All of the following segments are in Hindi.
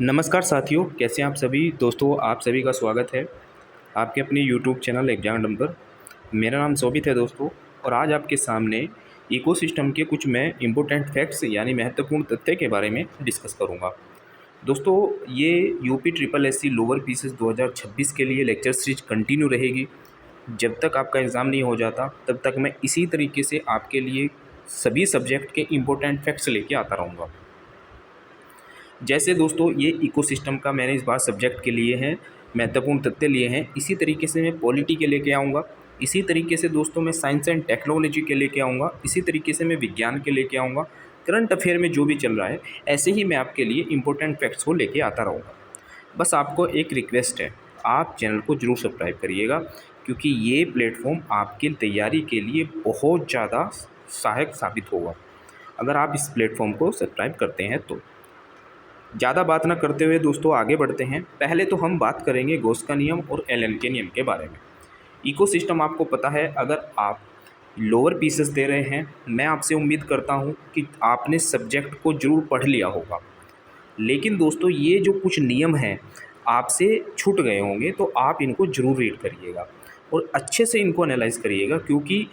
नमस्कार साथियों, कैसे हैं आप सभी दोस्तों। आप सभी का स्वागत है आपके अपने यूट्यूब चैनल एग्जाम पर। मेरा नाम शोभित है दोस्तों, और आज आपके सामने इकोसिस्टम के कुछ मैं इम्पोर्टेंट फैक्ट्स यानी महत्वपूर्ण तथ्य के बारे में डिस्कस करूंगा। दोस्तों, ये UP triple SC lower pieces 2026 के लिए लेक्चर सीरीज कंटिन्यू रहेगी। जब तक आपका एग्ज़ाम नहीं हो जाता तब तक मैं इसी तरीके से आपके लिए सभी सब्जेक्ट के इम्पोर्टेंट फैक्ट्स लेके आता रहूँगा। जैसे दोस्तों ये इकोसिस्टम का मैंने इस बार सब्जेक्ट के लिए हैं महत्वपूर्ण तथ्य लिए हैं, इसी तरीके से मैं पॉलिटी के लेके आऊँगा। इसी तरीके से दोस्तों मैं साइंस एंड टेक्नोलॉजी के लेके आऊँगा। इसी तरीके से मैं विज्ञान के लेके आऊँगा। करंट अफेयर में जो भी चल रहा है ऐसे ही मैं आपके लिए इंपॉर्टेंट फैक्ट्स को लेके आता रहूँगा। बस आपको एक रिक्वेस्ट है, आप चैनल को ज़रूर सब्सक्राइब करिएगा, क्योंकि ये प्लेटफॉर्म आपकी तैयारी के लिए बहुत ज़्यादा सहायक साबित होगा अगर आप इस प्लेटफॉर्म को सब्सक्राइब करते हैं तो। ज़्यादा बात ना करते हुए दोस्तों आगे बढ़ते हैं। पहले तो हम बात करेंगे गॉस का नियम और एलन के नियम के बारे में। इकोसिस्टम आपको पता है, अगर आप लोअर पीसेस दे रहे हैं, मैं आपसे उम्मीद करता हूं कि आपने सब्जेक्ट को ज़रूर पढ़ लिया होगा। लेकिन दोस्तों ये जो कुछ नियम हैं आपसे छूट गए होंगे, तो आप इनको ज़रूर रीड करिएगा और अच्छे से इनको एनालाइज करिएगा, क्योंकि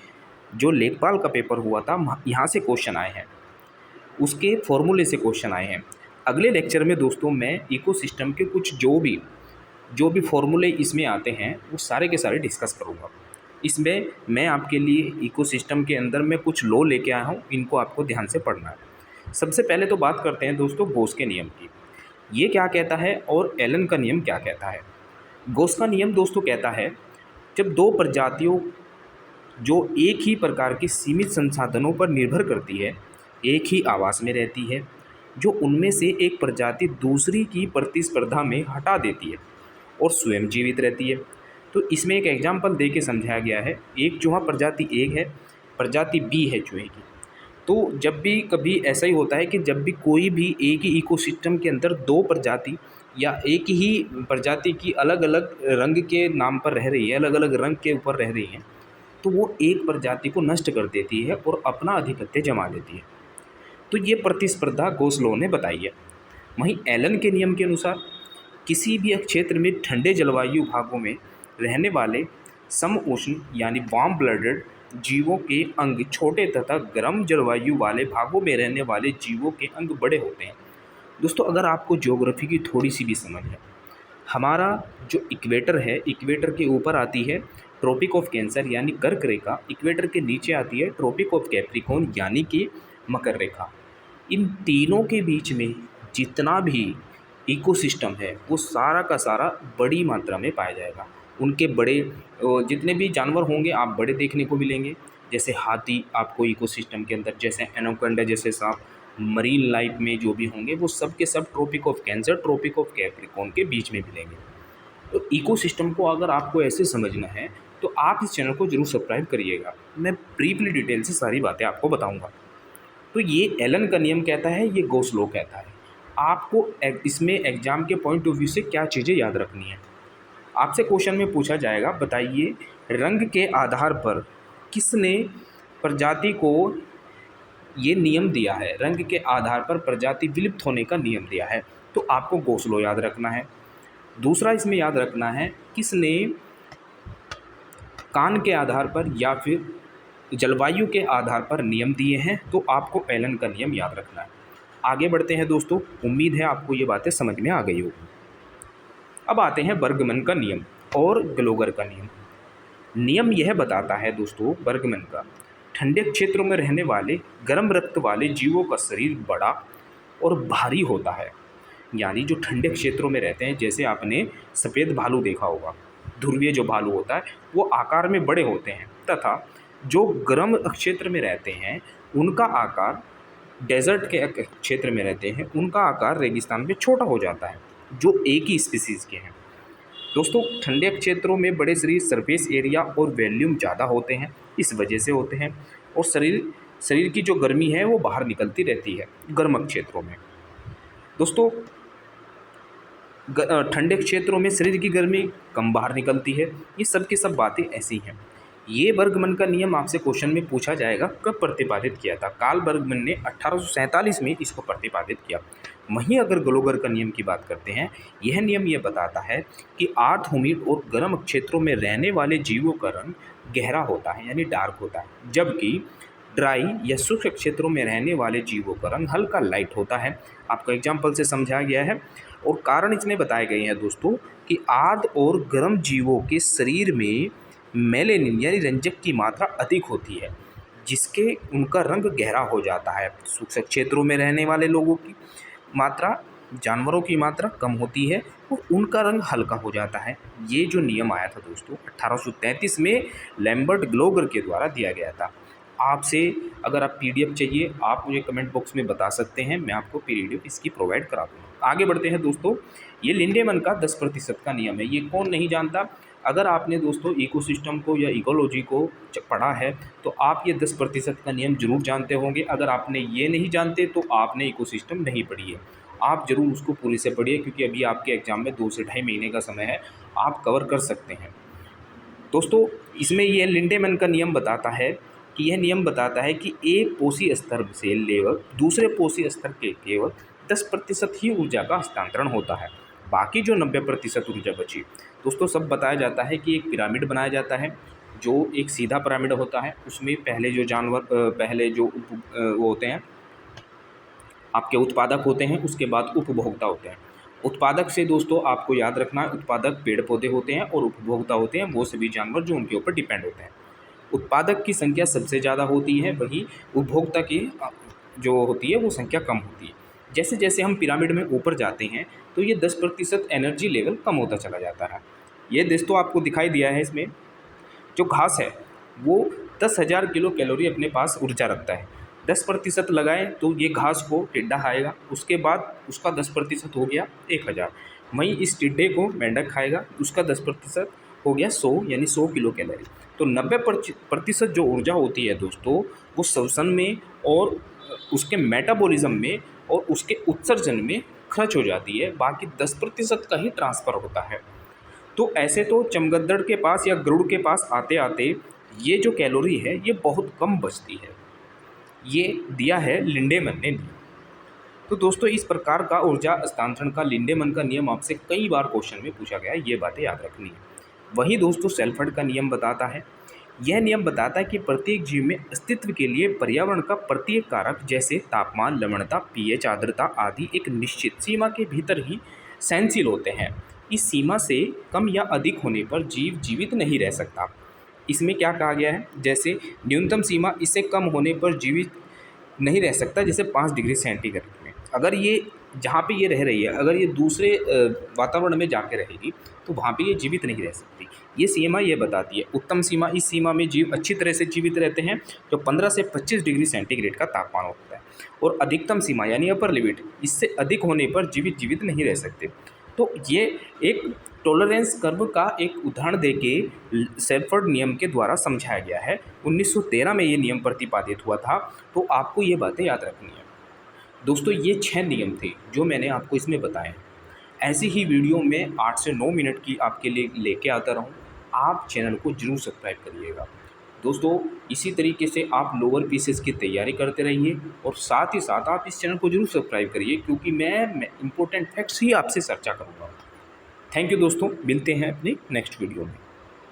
जो लेखपाल का पेपर हुआ था यहाँ से क्वेश्चन आए हैं, उसके फॉर्मूले से क्वेश्चन आए हैं। अगले लेक्चर में दोस्तों मैं इकोसिस्टम के कुछ जो भी फॉर्मूले इसमें आते हैं वो सारे के सारे डिस्कस करूँगा। इसमें मैं आपके लिए इकोसिस्टम के अंदर में कुछ लॉ लेके आया हूँ, इनको आपको ध्यान से पढ़ना है। सबसे पहले तो बात करते हैं दोस्तों गॉस के नियम की। ये क्या कहता है और एलन का नियम क्या कहता है। गॉस का नियम दोस्तों कहता है, जब दो प्रजातियों जो एक ही प्रकार के सीमित संसाधनों पर निर्भर करती है, एक ही आवास में रहती है, जो उनमें से एक प्रजाति दूसरी की प्रतिस्पर्धा में हटा देती है और स्वयं जीवित रहती है। तो इसमें एक एग्जाम्पल दे के समझाया गया है। एक चूहा प्रजाति एक है, प्रजाति बी है चूहे की। तो जब भी कभी ऐसा ही होता है कि जब भी कोई भी एक ही इकोसिस्टम के अंदर दो प्रजाति या एक ही प्रजाति की अलग अलग रंग के नाम पर रह रही है, अलग अलग रंग के ऊपर रह रही है, तो वो एक प्रजाति को नष्ट कर देती है और अपना आधिपत्य जमा लेती है। तो ये प्रतिस्पर्धा गॉस लॉ ने बताई है। वहीं एलन के नियम के अनुसार किसी भी क्षेत्र में ठंडे जलवायु भागों में रहने वाले समउष्ण यानी वार्म ब्लडेड जीवों के अंग छोटे तथा गर्म जलवायु वाले भागों में रहने वाले जीवों के अंग बड़े होते हैं। दोस्तों अगर आपको ज्योग्राफी की थोड़ी सी भी समझ है, हमारा जो इक्वेटर है, इक्वेटर के ऊपर आती है ट्रॉपिक ऑफ कैंसर यानी कर्क रेखा, इक्वेटर के नीचे आती है ट्रॉपिक ऑफ कैप्रिकॉर्न यानी कि मकर रेखा। इन तीनों के बीच में जितना भी इकोसिस्टम है वो सारा का सारा बड़ी मात्रा में पाया जाएगा। उनके बड़े जितने भी जानवर होंगे आप बड़े देखने को मिलेंगे, जैसे हाथी आपको इकोसिस्टम के अंदर, जैसे एनाकोंडा जैसे सांप, मरीन लाइफ में जो भी होंगे वो सब के सब tropic of cancer, tropic of Capricorn के बीच में मिलेंगे। तो इकोसिस्टम को अगर आपको ऐसे समझना है तो आप इस चैनल को जरूर सब्सक्राइब करिएगा। मैं ब्रीफली डिटेल से सारी बातें आपको बताऊँगा। तो ये एलन का नियम कहता है, ये गॉस लॉ कहता है। आपको इसमें एग्जाम के पॉइंट ऑफ व्यू से क्या चीज़ें याद रखनी है। आपसे क्वेश्चन में पूछा जाएगा, बताइए रंग के आधार पर किसने प्रजाति को ये नियम दिया है, रंग के आधार पर प्रजाति विलुप्त होने का नियम दिया है। तो आपको गॉस लॉ याद रखना है। दूसरा इसमें याद रखना है, किसने कान के आधार पर या फिर जलवायु के आधार पर नियम दिए हैं, तो आपको एलन का नियम याद रखना है। आगे बढ़ते हैं दोस्तों, उम्मीद है आपको ये बातें समझ में आ गई होगी। अब आते हैं बर्गमन का नियम और ग्लोगर का नियम। नियम यह बताता है दोस्तों बर्गमन का, ठंडे क्षेत्रों में रहने वाले गर्म रक्त वाले जीवों का शरीर बड़ा और भारी होता है। यानी जो ठंडे क्षेत्रों में रहते हैं, जैसे आपने सफ़ेद भालू देखा होगा, ध्रुवीय जो भालू होता है वो आकार में बड़े होते हैं, तथा जो गर्म क्षेत्र में रहते हैं उनका आकार, डेजर्ट के क्षेत्र में रहते हैं उनका आकार रेगिस्तान में छोटा हो जाता है, जो एक ही स्पीसीज़ के हैं। दोस्तों ठंडे क्षेत्रों में बड़े शरीर सरफेस एरिया और वॉल्यूम ज़्यादा होते हैं, इस वजह से होते हैं, और शरीर की जो गर्मी है वो बाहर निकलती रहती है गर्म क्षेत्रों में। दोस्तों ठंडे क्षेत्रों में शरीर की गर्मी कम बाहर निकलती है। ये सब की सब बातें ऐसी हैं। ये बर्गमन का नियम आपसे क्वेश्चन में पूछा जाएगा, कब प्रतिपादित किया था। कार्ल बर्गमन ने 1847 में इसको प्रतिपादित किया। वहीं अगर ग्लोगर का नियम की बात करते हैं, यह नियम ये बताता है कि आर्द्र ह्यूमिड और गर्म क्षेत्रों में रहने वाले जीवों का रंग गहरा होता है यानी डार्क होता है, जबकि ड्राई या शुष्क क्षेत्रों में रहने वाले जीवों का रंग हल्का लाइट होता है। आपको एग्जाम्पल से समझाया गया है और कारण इसमें बताए गए हैं दोस्तों कि आर्द्र और गर्म जीवों के शरीर में मेलेनिन यानी रंजक की मात्रा अधिक होती है, जिसके उनका रंग गहरा हो जाता है। शुष्क क्षेत्रों में रहने वाले लोगों की मात्रा, जानवरों की मात्रा कम होती है और उनका रंग हल्का हो जाता है। ये जो नियम आया था दोस्तों 1833 में लैम्बर्ट ग्लोगर के द्वारा दिया गया था। आपसे अगर आप पीडीएफ चाहिए आप मुझे कमेंट बॉक्स में बता सकते हैं, मैं आपको पीडीएफ इसकी प्रोवाइड करा दूँगा। आगे बढ़ते हैं दोस्तों, ये लिंडेमैन का 10% का नियम है। ये कौन नहीं जानता? अगर आपने दोस्तों इकोसिस्टम को या इकोलॉजी को पढ़ा है तो आप ये 10% का नियम जरूर जानते होंगे। अगर आपने ये नहीं जानते तो आपने इकोसिस्टम नहीं पढ़ी है। आप ज़रूर उसको पूरी से पढ़िए, क्योंकि अभी आपके एग्ज़ाम में 2 से ढाई महीने का समय है, आप कवर कर सकते हैं। दोस्तों इसमें यह लिंडेमैन का नियम बताता है कि यह नियम बताता है कि एक पोषी स्तर से लेवल दूसरे पोषी स्तर के केवल 10% ही ऊर्जा का हस्तांतरण होता है। बाकी जो 90% ऊर्जा बची, दोस्तों सब बताया जाता है कि एक पिरामिड बनाया जाता है, जो एक सीधा पिरामिड होता है। उसमें पहले जो जानवर पहले जो वो होते हैं आपके उत्पादक होते हैं, उसके बाद उपभोक्ता होते हैं। उत्पादक से दोस्तों आपको याद रखना है, उत्पादक पेड़ पौधे होते हैं और उपभोक्ता होते हैं वो सभी जानवर जो उनके ऊपर डिपेंड होते हैं। उत्पादक की संख्या सबसे ज़्यादा होती है, वहीं उपभोक्ता की जो होती है वो संख्या कम होती है। जैसे जैसे हम पिरामिड में ऊपर जाते हैं तो ये 10% एनर्जी लेवल कम होता चला जाता है। ये दोस्तों आपको दिखाई दिया है, इसमें जो घास है वो 10,000 किलो कैलोरी अपने पास ऊर्जा रखता है। 10% लगाएं तो ये घास को टिड्डा खाएगा, उसके बाद उसका 10% हो गया 1000। वहीं इस टिड्डे को मेंढक खाएगा, उसका 10% हो गया 100 यानी 100 किलो कैलोरी। तो 90% जो ऊर्जा होती है दोस्तों वो श्वसन में और उसके मेटाबॉलिज्म में और उसके उत्सर्जन में खर्च हो जाती है, बाकी 10% का ही ट्रांसफ़र होता है। तो ऐसे तो चमगद्दड़ के पास या गरुड़ के पास आते आते ये जो कैलोरी है ये बहुत कम बचती है। ये दिया है लिंडेमैन ने। तो दोस्तों इस प्रकार का ऊर्जा हस्तांतरण का लिंडेमैन का नियम आपसे कई बार क्वेश्चन में पूछा गया है, ये बातें याद रखनी है। वहीं दोस्तों सेल्फर्ड का नियम बताता है, यह नियम बताता है कि प्रत्येक जीव में अस्तित्व के लिए पर्यावरण का प्रत्येक कारक जैसे तापमान, लवणता, पीएच, आर्द्रता आदि एक निश्चित सीमा के भीतर ही सहनशील होते हैं। इस सीमा से कम या अधिक होने पर जीव जीवित नहीं रह सकता। इसमें क्या कहा गया है, जैसे न्यूनतम सीमा, इससे कम होने पर जीवित नहीं रह सकता, जैसे 5 डिग्री सेंटीग्रेड में। अगर ये जहाँ पे ये रह रही है अगर ये दूसरे वातावरण में जाके रहेगी तो वहाँ पे ये जीवित नहीं रह सकती। ये सीमा ये बताती है। उत्तम सीमा, इस सीमा में जीव अच्छी तरह से जीवित रहते हैं जो 15 से 25 डिग्री सेंटीग्रेड का तापमान होता है। और अधिकतम सीमा यानी अपर लिमिट, इससे अधिक होने पर जीवित नहीं रह सकते। तो ये एक टॉलरेंस कर्व का एक उदाहरण देके सेल्फर्ड नियम के द्वारा समझाया गया है। 1913 में ये नियम प्रतिपादित हुआ था। तो आपको ये बातें याद रखनी है दोस्तों। ये 6 नियम थे जो मैंने आपको इसमें बताए। ऐसी ही वीडियो में 8 से 9 मिनट की आपके लिए लेके आता रहूँ। आप चैनल को जरूर सब्सक्राइब करिएगा दोस्तों। इसी तरीके से आप लोअर पीसेस की तैयारी करते रहिए और साथ ही साथ आप इस चैनल को जरूर सब्सक्राइब करिए, क्योंकि मैं इंपॉर्टेंट फैक्ट्स ही आपसे चर्चा करूँगा। थैंक यू दोस्तों, मिलते हैं अपनी नेक्स्ट वीडियो में।